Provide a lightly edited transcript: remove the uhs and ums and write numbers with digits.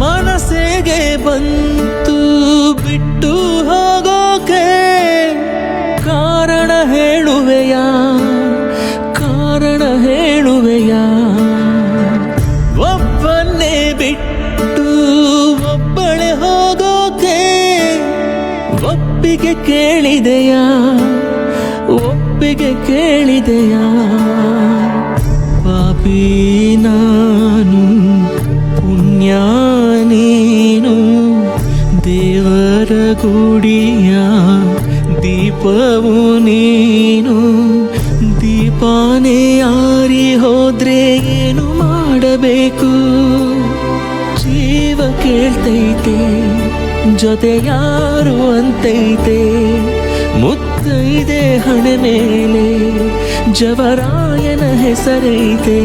ಮನಸ್ಸಿಗೆ ಬಂತು ಬಿಟ್ಟು ಹೋಗೋಕೆ, ಕಾರಣ ಹೇಳುವೆಯಾ, ಕಾರಣ ಹೇಳುವೆಯಾ? ಒಬ್ಬನ್ನೇ ಬಿಟ್ಟು ಒಬ್ಬಳೆ ಹೋಗೋಕೆ ಒಪ್ಪಿಗೆ ಕೇಳಿದೆಯಾ, ಒಪ್ಪಿಗೆ ಕೇಳಿದೆಯಾ? ಪಾಪಿ ನಾನು ಪುಣ್ಯ ನೀನು, ದೇವರ ಗುಡಿಯ ದೀಪವು ನೀನು. ದೀಪಾನೇ ಆರಿ ಹೋದ್ರೆ ಏನು ಮಾಡಬೇಕು? ಜೀವ ಕೇಳ್ತೈತೆ, ಜೊತೆ ಯಾರು ಅಂತೈತೆ. ಮುತ್ತೈದೆ ಹಣೆ ಮೇಲೆ ಜವರಾಯನ ಹೆಸರೈತೆ.